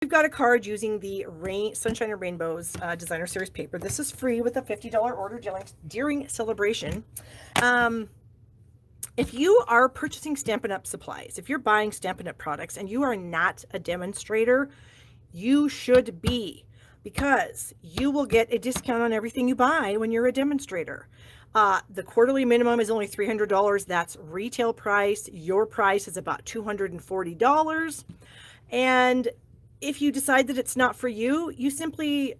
We've got a card using the Sunshine and Rainbows Designer Series paper. This is free with a $50 order during celebration. If you are purchasing Stampin' Up! Supplies, if you're buying Stampin' Up! Products and you are not a demonstrator, you should be, because you will get a discount on everything you buy when you're a demonstrator. The quarterly minimum is only $300. That's retail price. Your price is about $240. And if you decide that it's not for you, you simply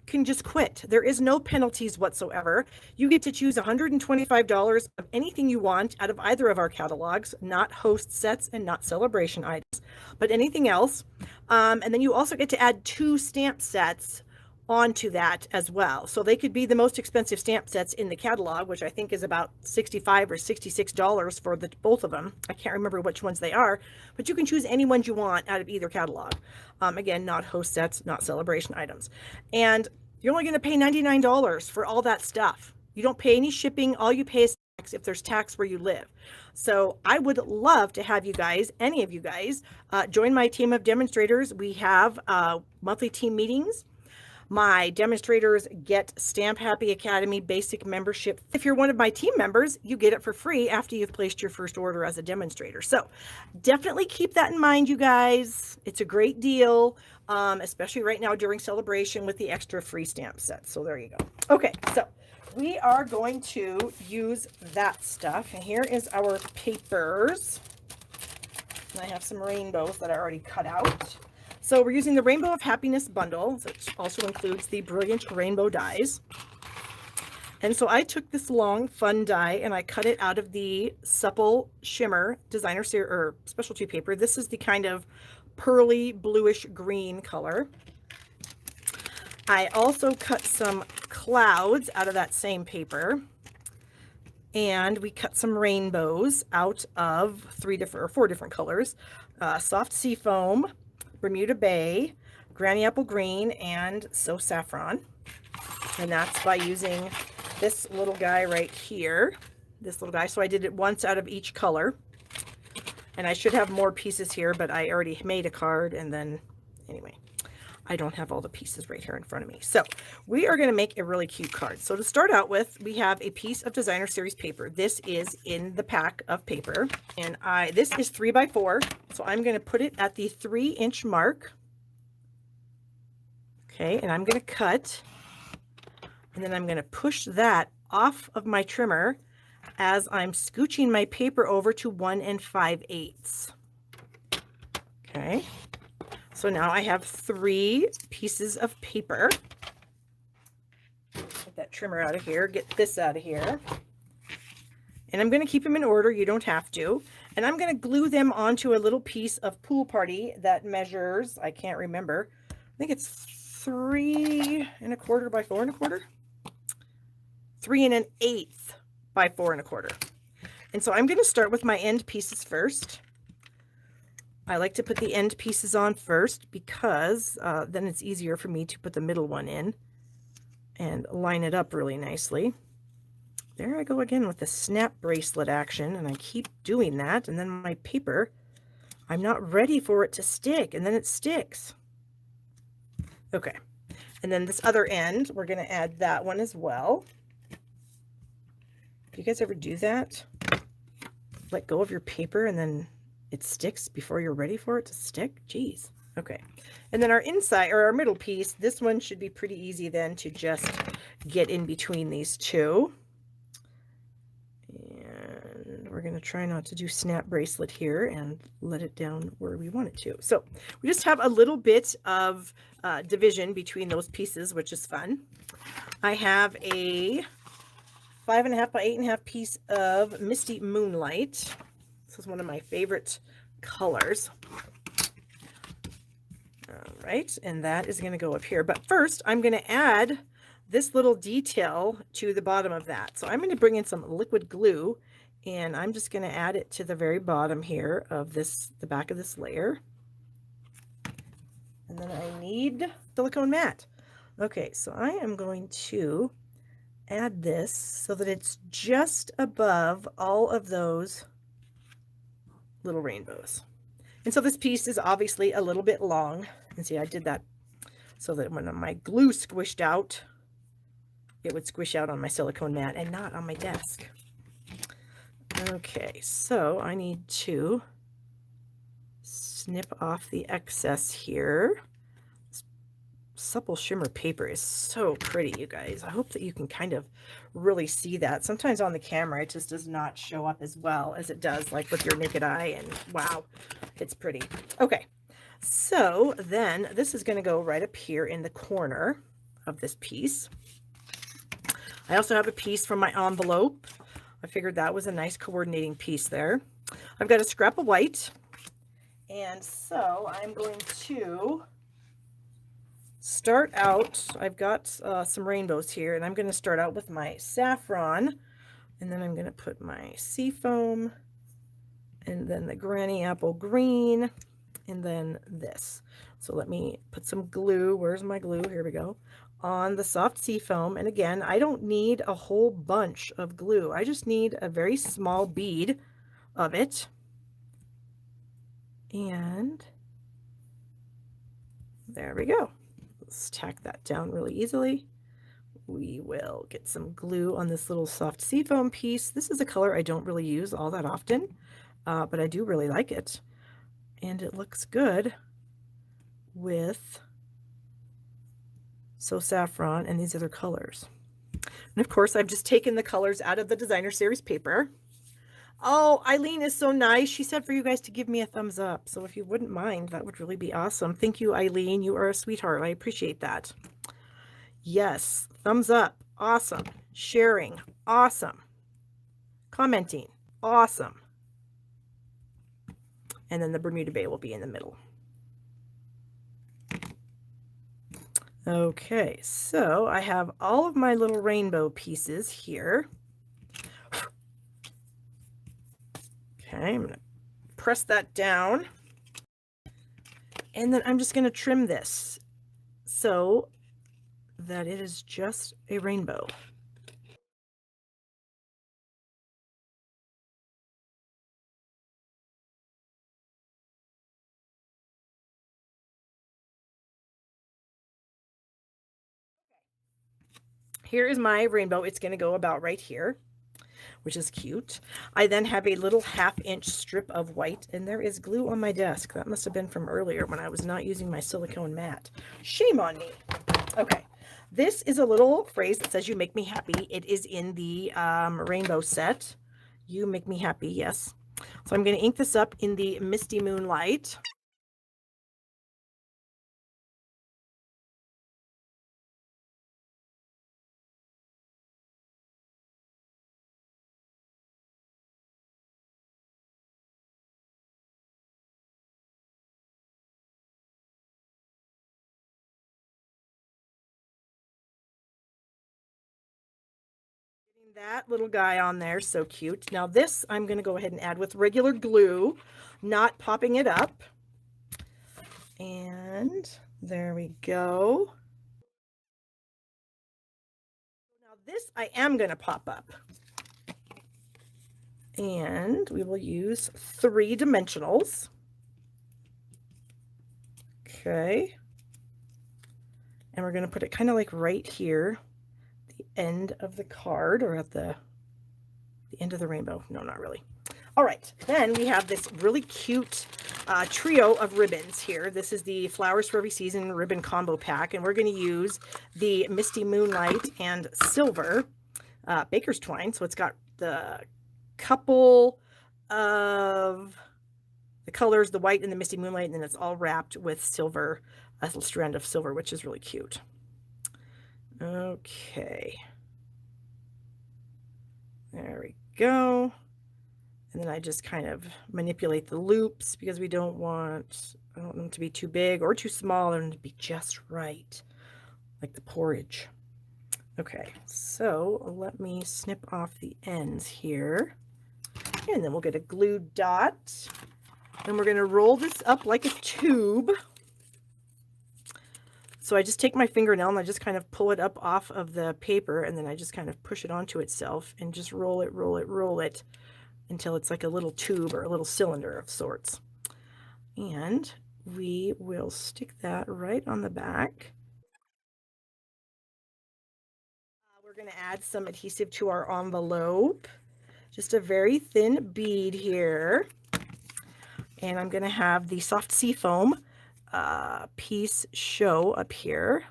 can just quit. There is no penalties whatsoever. You get to choose $125 of anything you want out of either of our catalogs, not host sets and not celebration items, but anything else. And then you also get to add 2 stamp sets onto that as well. So they could be the most expensive stamp sets in the catalog, which I think is about $65 or $66 for both of them. I can't remember which ones they are, but you can choose any ones you want out of either catalog. Again, not host sets, not celebration items. And you're only going to pay $99 for all that stuff. You don't pay any shipping. All you pay is tax if there's tax where you live. So I would love to have you guys, any of you guys, join my team of demonstrators. We have monthly team meetings. My demonstrators get Stamp Happy Academy basic membership. If you're one of my team members, you get it for free after you've placed your first order as a demonstrator. So definitely keep that in mind, you guys. It's a great deal, especially right now during celebration with the extra free stamp sets. So there you go. Okay, so we are going to use that stuff. And here is our papers. And I have some rainbows that I already cut out. So we're using the Rainbow of Happiness bundle, which also includes the Brilliant Rainbow dies. And so I took this long, fun die and I cut it out of the Supple Shimmer Designer Series or specialty paper. This is the kind of pearly bluish green color. I also cut some clouds out of that same paper. And we cut some rainbows out of 4 different colors. Soft Sea Foam, Bermuda Bay, Granny Apple Green, and So Saffron. And that's by using this little guy right here. This little guy. So I did it once out of each color. And I should have more pieces here, but I already made a card. And then, anyway, I don't have all the pieces right here in front of me. So we are going to make a really cute card. So to start out with, we have a piece of Designer Series paper. This is in the pack of paper. And this is 3x4. So I'm going to put it at the 3-inch mark. Okay, and I'm going to cut. And then I'm going to push that off of my trimmer as I'm scooching my paper over to 1 5/8. Okay. So now I have 3 pieces of paper. Get that trimmer out of here, get this out of here. And I'm going to keep them in order, you don't have to. And I'm going to glue them onto a little piece of Pool Party that measures, I can't remember, I think it's 3 1/4 by 4 1/4. 3 1/8 by 4 1/4. And so I'm going to start with my end pieces first. I like to put the end pieces on first because then it's easier for me to put the middle one in and line it up really nicely. There I go again with the snap bracelet action, and I keep doing that, and then my paper, I'm not ready for it to stick, and then it sticks. Okay, and then this other end, we're going to add that one as well. Do you guys ever do that? Let go of your paper and then it sticks before you're ready for it to stick? Jeez. Okay. And then our inside, or our middle piece, this one should be pretty easy then to just get in between these two. And we're going to try not to do snap bracelet here and let it down where we want it to. So we just have a little bit of division between those pieces, which is fun. I have a 5.5 by 8.5 piece of Misty Moonlight. This is one of my favorite colors. All right, and that is going to go up here. But first, I'm going to add this little detail to the bottom of that. So I'm going to bring in some liquid glue, and I'm just going to add it to the very bottom here of this, the back of this layer. And then I need silicone mat. Okay, so I am going to add this so that it's just above all of those little rainbows. And so this piece is obviously a little bit long, And see, I did that so that when my glue squished out, it would squish out on my silicone mat and not on my desk. Okay, so I need to snip off the excess here. This supple shimmer paper is so pretty, you guys. I hope that you can kind of really see that. Sometimes on the camera, it just does not show up as well as it does like with your naked eye, and wow, it's pretty. Okay, so then this is going to go right up here in the corner of this piece. I also have a piece from my envelope. I figured that was a nice coordinating piece there. I've got a scrap of white, and so I'm going to start out. I've got some rainbows here, and I'm going to start out with my saffron, and then I'm going to put my seafoam, and then the granny apple green, and then this. So let me put some glue. Where's my glue? Here we go. On the soft seafoam. And again, I don't need a whole bunch of glue. I just need a very small bead of it. And there we go. Let's tack that down really easily. We will get some glue on this little soft seafoam piece. This is a color I don't really use all that often, but I do really like it. And it looks good with So Saffron and these other colors. And of course, I've just taken the colors out of the designer series paper. Oh, Eileen is so nice. She said for you guys to give me a thumbs up. So if you wouldn't mind, that would really be awesome. Thank you, Eileen. You are a sweetheart. I appreciate that. Yes, thumbs up. Awesome. Sharing. Awesome. Commenting. Awesome. And then the Bermuda Bay will be in the middle. Okay, so I have all of my little rainbow pieces here. Okay, I'm going to press that down. And then I'm just going to trim this so that it is just a rainbow. Here is my rainbow. It's going to go about right here, which is cute. I then have a little 1/2-inch strip of white, and there is glue on my desk. That must have been from earlier when I was not using my silicone mat. Shame on me. Okay, this is a little phrase that says, "You make me happy." It is in the rainbow set. You make me happy, yes. So I'm going to ink this up in the Misty Moonlight. That little guy on there, so cute. Now this I'm going to go ahead and add with regular glue, not popping it up. And there we go. Now this I am going to pop up. And we will use 3 dimensionals. Okay. And we're going to put it kind of like right here, the end of the card, or at the end of the rainbow. No, not really. All right, then we have this really cute trio of ribbons here. This is the Flowers for Every Season ribbon combo pack, and we're going to use the Misty Moonlight and Silver baker's twine. So it's got the couple of the colors, the white and the Misty Moonlight, and then it's all wrapped with silver, a little strand of silver, which is really cute. Okay. There we go. And then I just kind of manipulate the loops because I don't want them to be too big or too small. They're going to be just right, like the porridge. Okay, so let me snip off the ends here. And then we'll get a glue dot. And we're going to roll this up like a tube. So I just take my fingernail and I just kind of pull it up off of the paper, and then I just kind of push it onto itself and just roll it, roll it, roll it until it's like a little tube or a little cylinder of sorts. And we will stick that right on the back. We're going to add some adhesive to our envelope. Just a very thin bead here. And I'm going to have the soft seafoam piece show up here.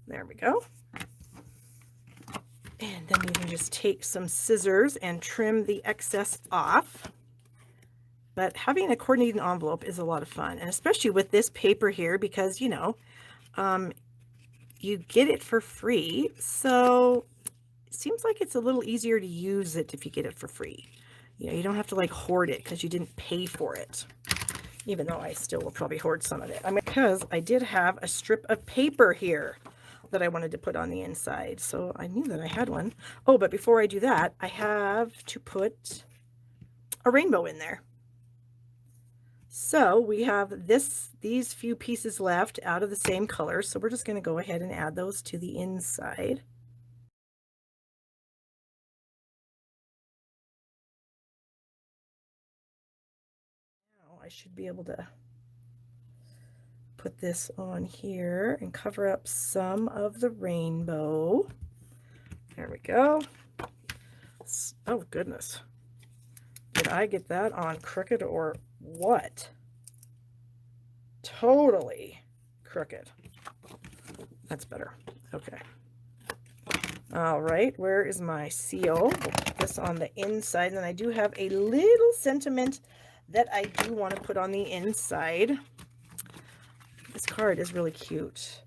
There we go. And then you can just take some scissors and trim the excess off. But having a coordinating envelope is a lot of fun, and especially with this paper here, because, you know, you get it for free. So it seems like it's a little easier to use it if you get it for free. You know, you don't have to like hoard it because you didn't pay for it. Even though I still will probably hoard some of it. Because I did have a strip of paper here that I wanted to put on the inside. So I knew that I had one. Oh, but before I do that, I have to put a rainbow in there. So we have these few pieces left out of the same color. So we're just going to go ahead and add those to the inside. Now I should be able to put this on here and cover up some of the rainbow. There we go. Oh goodness. Did I get that on crooked or what? Totally crooked. That's better. Okay. All right, where is my seal? We'll put this on the inside, and I do have a little sentiment that I do want to put on the inside. This card is really cute.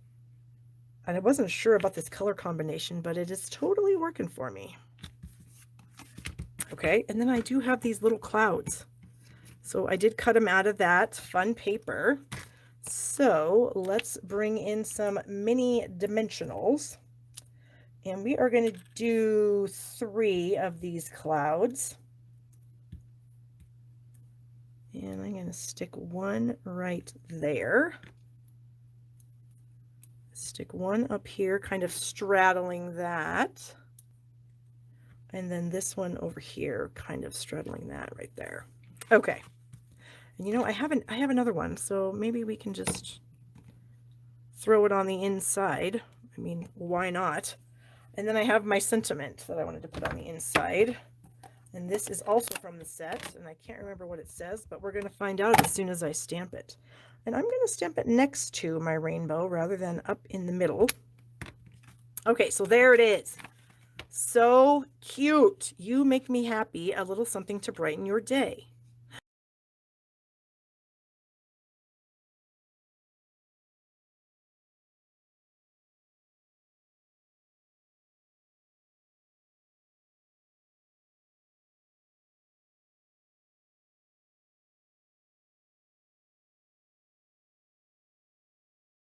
And I wasn't sure about this color combination, but it is totally working for me. Okay, and then I do have these little clouds. So I did cut them out of that fun paper. So let's bring in some mini dimensionals. And we are going to do 3 of these clouds. And I'm going to stick one right there. Stick one up here, kind of straddling that. And then this one over here, kind of straddling that right there. Okay. And you know, I have another one, so maybe we can just throw it on the inside. I mean, why not? And then I have my sentiment that I wanted to put on the inside. And this is also from the set, and I can't remember what it says, but we're going to find out as soon as I stamp it. And I'm going to stamp it next to my rainbow rather than up in the middle. Okay, so there it is. So cute. You make me happy. A little something to brighten your day.